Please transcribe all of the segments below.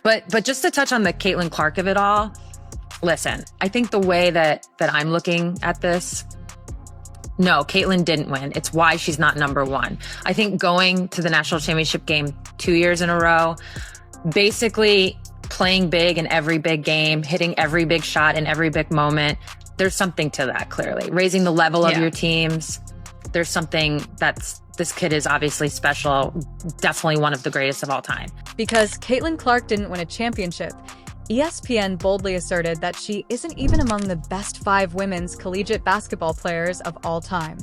But just to touch on the Caitlin Clark of it all, listen, I think the way that I'm looking at this, no, Caitlin didn't win. It's why she's not number one. I think going to the national championship game 2 years in a row, basically playing big in every big game, hitting every big shot in every big moment, there's something to that, clearly. Raising the level of your teams, there's something this kid is obviously special, definitely one of the greatest of all time. Because Caitlin Clark didn't win a championship, ESPN boldly asserted that she isn't even among the best 5 women's collegiate basketball players of all time.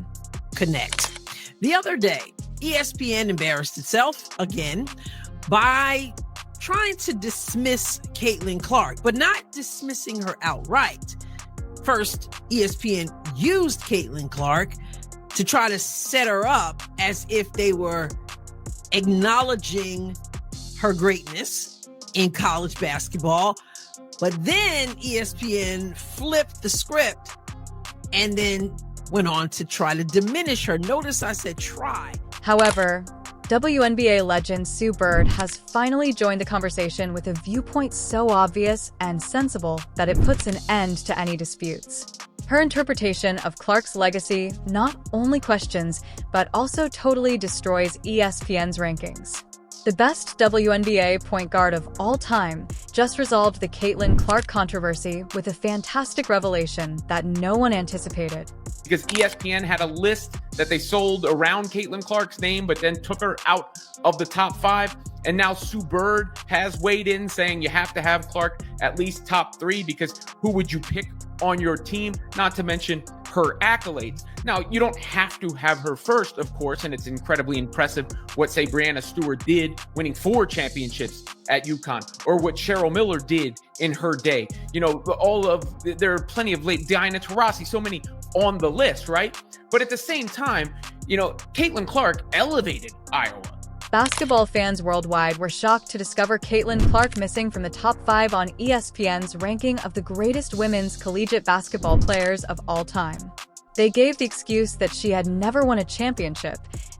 Connect. The other day, ESPN embarrassed itself again by trying to dismiss Caitlin Clark, but not dismissing her outright. First, ESPN used Caitlin Clark to try to set her up as if they were acknowledging her greatness in college basketball. But then ESPN flipped the script and then went on to try to diminish her. Notice I said try. However, WNBA legend Sue Bird has finally joined the conversation with a viewpoint so obvious and sensible that it puts an end to any disputes. Her interpretation of Clark's legacy not only questions, but also totally destroys ESPN's rankings. The best WNBA point guard of all time just resolved the Caitlin Clark controversy with a fantastic revelation that no one anticipated. Because ESPN had a list that they sold around Caitlin Clark's name, but then took her out of the top 5. And now Sue Bird has weighed in saying you have to have Clark at least top 3, because who would you pick on your team? Not to mention her accolades. Now, you don't have to have her first, of course, and it's incredibly impressive what, say, Brianna Stewart did, winning 4 championships at UConn, or what Cheryl Miller did in her day. You know, there are plenty of late, Diana Taurasi, so many on the list, right? But at the same time, you know, Caitlin Clark elevated Iowa. Basketball fans worldwide were shocked to discover Caitlin Clark missing from the top 5 on ESPN's ranking of the greatest women's collegiate basketball players of all time. They gave the excuse that she had never won a championship,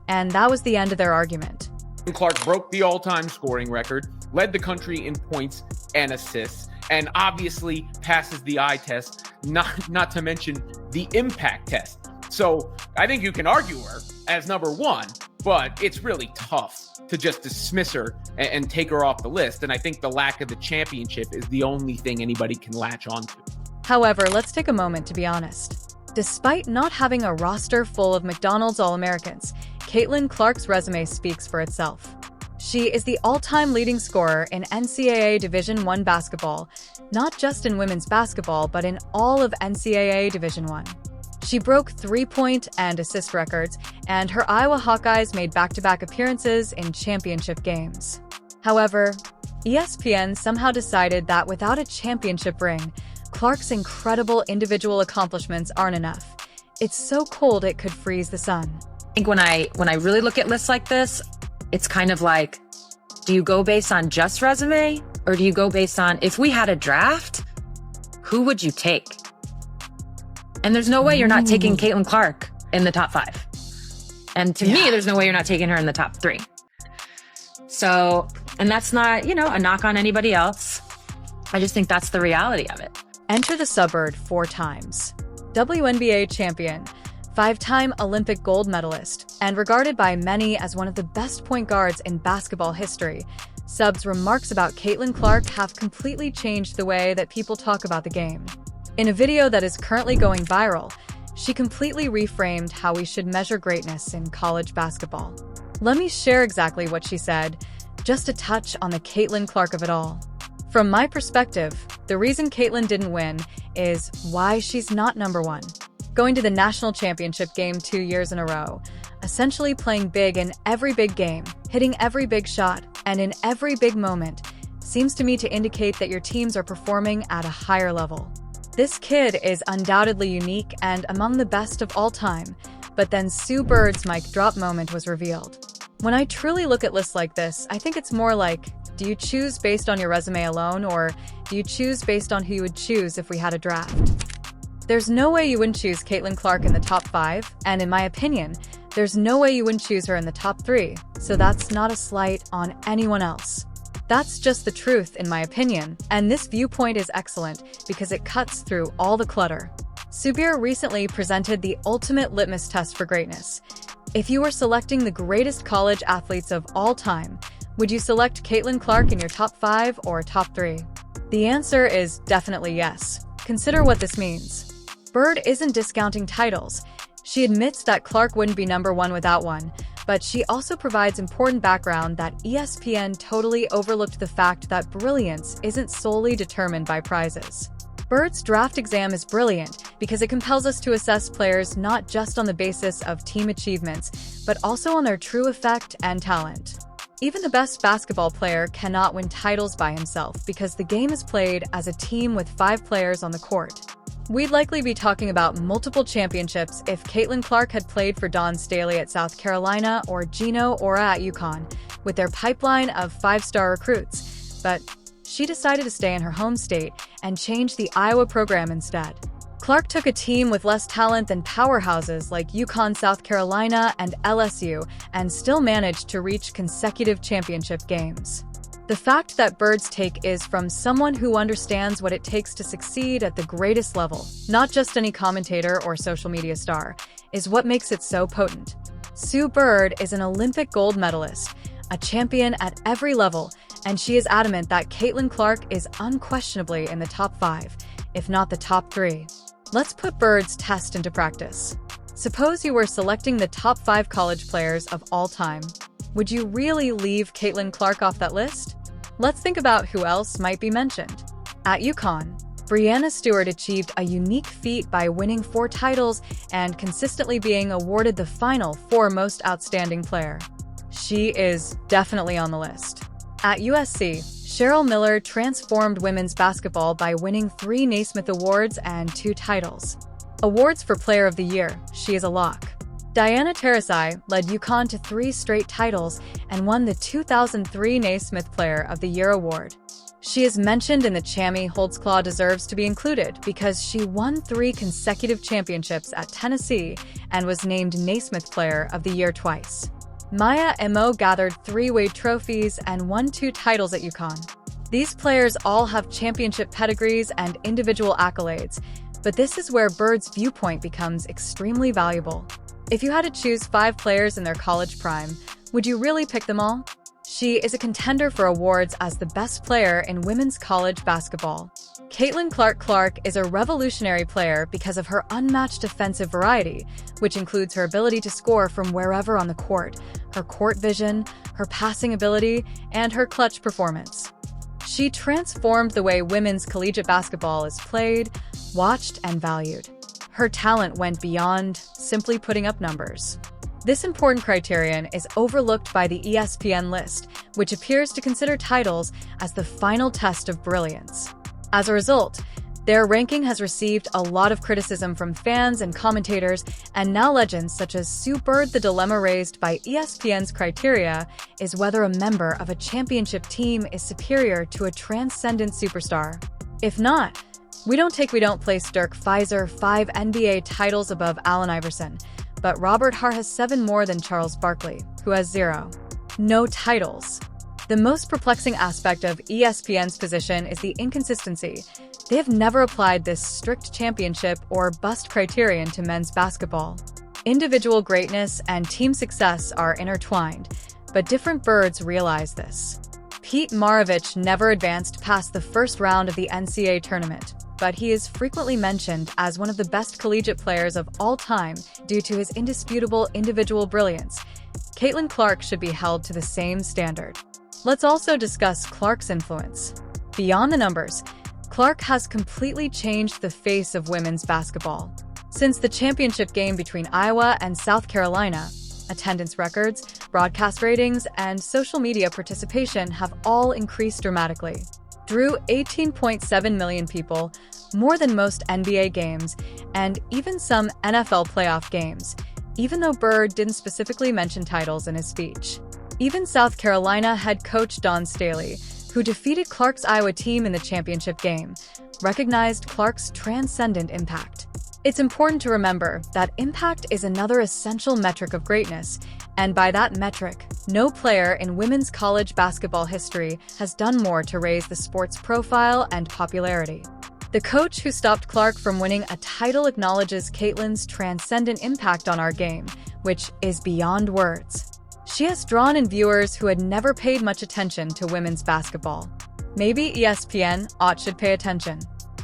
and that was the end of their argument. Clark broke the all-time scoring record, led the country in points and assists, and obviously passes the eye test, not to mention the impact test. So I think you can argue her as number 1, but it's really tough to just dismiss her and take her off the list. And I think the lack of the championship is the only thing anybody can latch onto. However, let's take a moment to be honest. Despite not having a roster full of McDonald's All-Americans, Caitlin Clark's resume speaks for itself. She is the all-time leading scorer in NCAA Division I basketball, not just in women's basketball, but in all of NCAA Division I. She broke 3-point and assist records, and her Iowa Hawkeyes made back-to-back appearances in championship games. However, ESPN somehow decided that without a championship ring, Clark's incredible individual accomplishments aren't enough. It's so cold it could freeze the sun. I think when I really look at lists like this, it's kind of like, do you go based on just resume, or do you go based on, if we had a draft, who would you take? And there's no way you're not taking Caitlin Clark in the top 5. And to me, there's no way you're not taking her in the top 3. So, and that's not, you know, a knock on anybody else. I just think that's the reality of it. Enter the suburb 4 times. WNBA champion, 5-time Olympic gold medalist, and regarded by many as one of the best point guards in basketball history, Sub's remarks about Caitlin Clark have completely changed the way that people talk about the game. In a video that is currently going viral, she completely reframed how we should measure greatness in college basketball. Let me share exactly what she said, just a touch on the Caitlin Clark of it all. From my perspective, the reason Caitlin didn't win is why she's not number 1. Going to the national championship game 2 years in a row, essentially playing big in every big game, hitting every big shot, and in every big moment, seems to me to indicate that your teams are performing at a higher level. This kid is undoubtedly unique and among the best of all time, but then Sue Bird's mic drop moment was revealed. When I truly look at lists like this, I think it's more like, do you choose based on your resume alone, or do you choose based on who you would choose if we had a draft? There's no way you wouldn't choose Caitlin Clark in the top 5, and in my opinion, there's no way you wouldn't choose her in the top 3, so that's not a slight on anyone else. That's just the truth, in my opinion, and this viewpoint is excellent because it cuts through all the clutter. Subir recently presented the ultimate litmus test for greatness. If you were selecting the greatest college athletes of all time, would you select Caitlin Clark in your top 5 or top 3? The answer is definitely yes. Consider what this means. Bird isn't discounting titles. She admits that Clark wouldn't be number 1 without one, but she also provides important background that ESPN totally overlooked: the fact that brilliance isn't solely determined by prizes. Bird's draft exam is brilliant because it compels us to assess players not just on the basis of team achievements, but also on their true effect and talent. Even the best basketball player cannot win titles by himself because the game is played as a team with 5 players on the court. We'd likely be talking about multiple championships if Caitlin Clark had played for Dawn Staley at South Carolina or Gino Ora at UConn, with their pipeline of 5-star recruits, but she decided to stay in her home state and change the Iowa program instead. Clark took a team with less talent than powerhouses like UConn, South Carolina, and LSU, and still managed to reach consecutive championship games. The fact that Bird's take is from someone who understands what it takes to succeed at the greatest level, not just any commentator or social media star, is what makes it so potent. Sue Bird is an Olympic gold medalist, a champion at every level, and she is adamant that Caitlin Clark is unquestionably in the top 5, if not the top 3. Let's put Bird's test into practice. Suppose you were selecting the top 5 college players of all time. Would you really leave Caitlin Clark off that list? Let's think about who else might be mentioned. At UConn, Breanna Stewart achieved a unique feat by winning 4 titles and consistently being awarded the final for Most Outstanding Player. She is definitely on the list. At USC, Cheryl Miller transformed women's basketball by winning 3 Naismith Awards and 2 titles. Awards for Player of the Year, she is a lock. Diana Taurasi led UConn to 3 straight titles and won the 2003 Naismith Player of the Year award. She is mentioned in the Chammy Holtzclaw deserves to be included because she won 3 consecutive championships at Tennessee and was named Naismith Player of the Year twice. Maya Emo gathered 3 Wade trophies and won 2 titles at UConn. These players all have championship pedigrees and individual accolades, but this is where Bird's viewpoint becomes extremely valuable. If you had to choose 5 players in their college prime, would you really pick them all? She is a contender for awards as the best player in women's college basketball. Caitlin Clark is a revolutionary player because of her unmatched offensive variety, which includes her ability to score from wherever on the court, her court vision, her passing ability, and her clutch performance. She transformed the way women's collegiate basketball is played, watched, and valued. Her talent went beyond simply putting up numbers. This important criterion is overlooked by the ESPN list, which appears to consider titles as the final test of brilliance. As a result, their ranking has received a lot of criticism from fans and commentators, and now legends such as Sue Bird. The dilemma raised by ESPN's criteria is whether a member of a championship team is superior to a transcendent superstar. If not, we don't place Dirk Fizer 5 NBA titles above Allen Iverson, but Robert Haar has 7 more than Charles Barkley, who has 0. No titles. The most perplexing aspect of ESPN's position is the inconsistency. They have never applied this strict championship or bust criterion to men's basketball. Individual greatness and team success are intertwined, but different birds realize this. Pete Maravich never advanced past the first round of the NCAA tournament, but he is frequently mentioned as one of the best collegiate players of all time due to his indisputable individual brilliance. Caitlin Clark should be held to the same standard. Let's also discuss Clark's influence. Beyond the numbers, Clark has completely changed the face of women's basketball. Since the championship game between Iowa and South Carolina, attendance records, broadcast ratings, and social media participation have all increased dramatically. Drew 18.7 million people, more than most NBA games, and even some NFL playoff games, even though Bird didn't specifically mention titles in his speech. Even South Carolina head coach Dawn Staley, who defeated Clark's Iowa team in the championship game, recognized Clark's transcendent impact. It's important to remember that impact is another essential metric of greatness, And by that metric, no player in women's college basketball history has done more to raise the sport's profile and popularity. The coach who stopped Clark from winning a title acknowledges Caitlin's transcendent impact on our game, which is beyond words. She has drawn in viewers who had never paid much attention to women's basketball. Maybe ESPN should pay attention.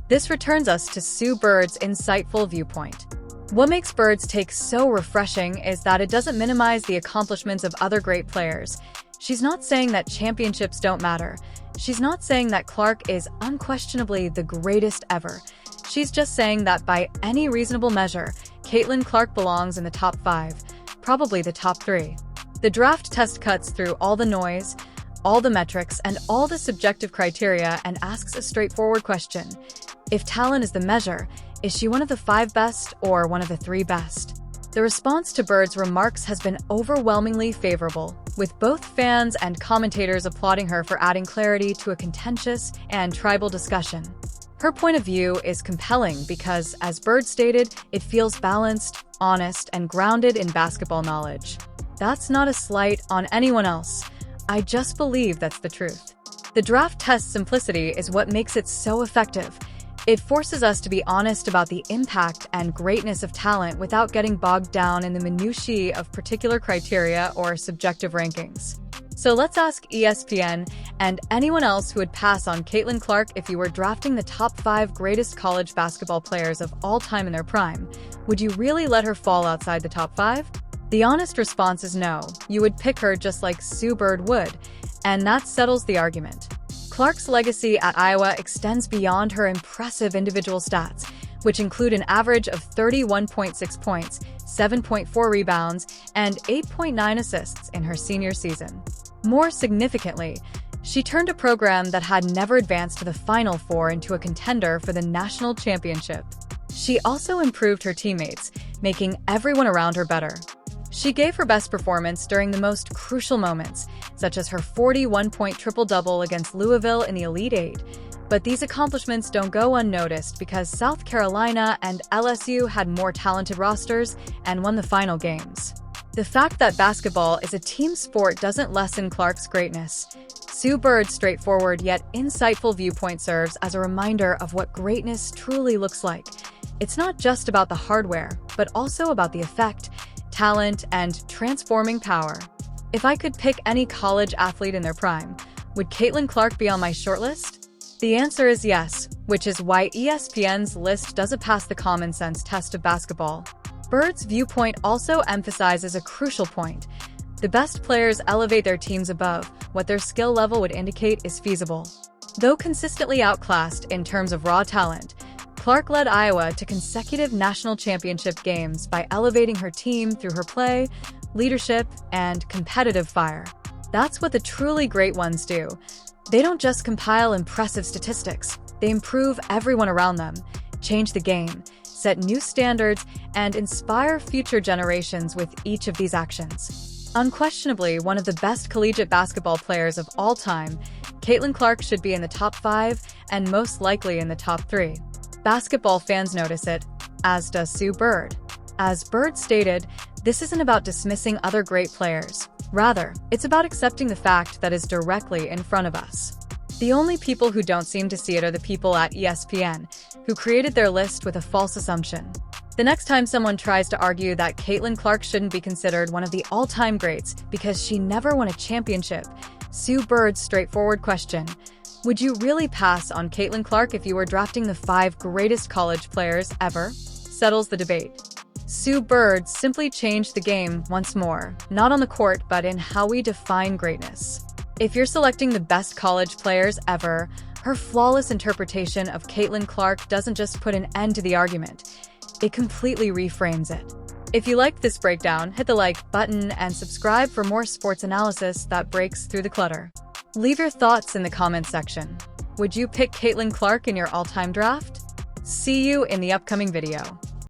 This returns us to Sue Bird's insightful viewpoint. What makes Bird's take so refreshing is that it doesn't minimize the accomplishments of other great players. She's not saying that championships don't matter. She's not saying that Clark is unquestionably the greatest ever. She's just saying that by any reasonable measure, Caitlin Clark belongs in the top 5, probably the top 3. The draft test cuts through all the noise, all the metrics, and all the subjective criteria and asks a straightforward question. If talent is the measure, is she one of the 5 best or one of the 3 best? The response to Bird's remarks has been overwhelmingly favorable, with both fans and commentators applauding her for adding clarity to a contentious and tribal discussion. Her point of view is compelling because, as Bird stated, it feels balanced, honest, and grounded in basketball knowledge. That's not a slight on anyone else. I just believe that's the truth. The draft test simplicity is what makes it so effective. It forces us to be honest about the impact and greatness of talent without getting bogged down in the minutiae of particular criteria or subjective rankings. So let's ask ESPN and anyone else who would pass on Caitlin Clark if you were drafting the top 5 greatest college basketball players of all time in their prime. Would you really let her fall outside the top 5? The honest response is no. You would pick her just like Sue Bird would, and that settles the argument. Clark's legacy at Iowa extends beyond her impressive individual stats, which include an average of 31.6 points, 7.4 rebounds, and 8.9 assists in her senior season. More significantly, she turned a program that had never advanced to the Final Four into a contender for the national championship. She also improved her teammates, making everyone around her better. She gave her best performance during the most crucial moments, such as her 41-point triple-double against Louisville in the Elite Eight. But these accomplishments don't go unnoticed because South Carolina and LSU had more talented rosters and won the final games. The fact that basketball is a team sport doesn't lessen Clark's greatness. Sue Bird's straightforward yet insightful viewpoint serves as a reminder of what greatness truly looks like. It's not just about the hardware, but also about the effect, talent, and transforming power. If I could pick any college athlete in their prime, would Caitlin Clark be on my shortlist? The answer is yes, which is why ESPN's list doesn't pass the common sense test of basketball. Bird's viewpoint also emphasizes a crucial point. The best players elevate their teams above what their skill level would indicate is feasible. Though consistently outclassed in terms of raw talent, Clark led Iowa to consecutive national championship games by elevating her team through her play, leadership, and competitive fire. That's what the truly great ones do. They don't just compile impressive statistics, they improve everyone around them, change the game, set new standards, and inspire future generations with each of these actions. Unquestionably, one of the best collegiate basketball players of all time, Caitlin Clark should be in the top 5 and most likely in the top 3. Basketball fans notice it, as does Sue Bird. As Bird stated, this isn't about dismissing other great players. Rather, it's about accepting the fact that is directly in front of us. The only people who don't seem to see it are the people at ESPN, who created their list with a false assumption. The next time someone tries to argue that Caitlin Clark shouldn't be considered one of the all-time greats because she never won a championship, Sue Bird's straightforward question: would you really pass on Caitlin Clark if you were drafting the 5 greatest college players ever? Settles the debate. Sue Bird simply changed the game once more, not on the court, but in how we define greatness. If you're selecting the best college players ever, her flawless interpretation of Caitlin Clark doesn't just put an end to the argument, it completely reframes it. If you liked this breakdown, hit the like button and subscribe for more sports analysis that breaks through the clutter. Leave your thoughts in the comments section. Would you pick Caitlin Clark in your all-time draft? See you in the upcoming video.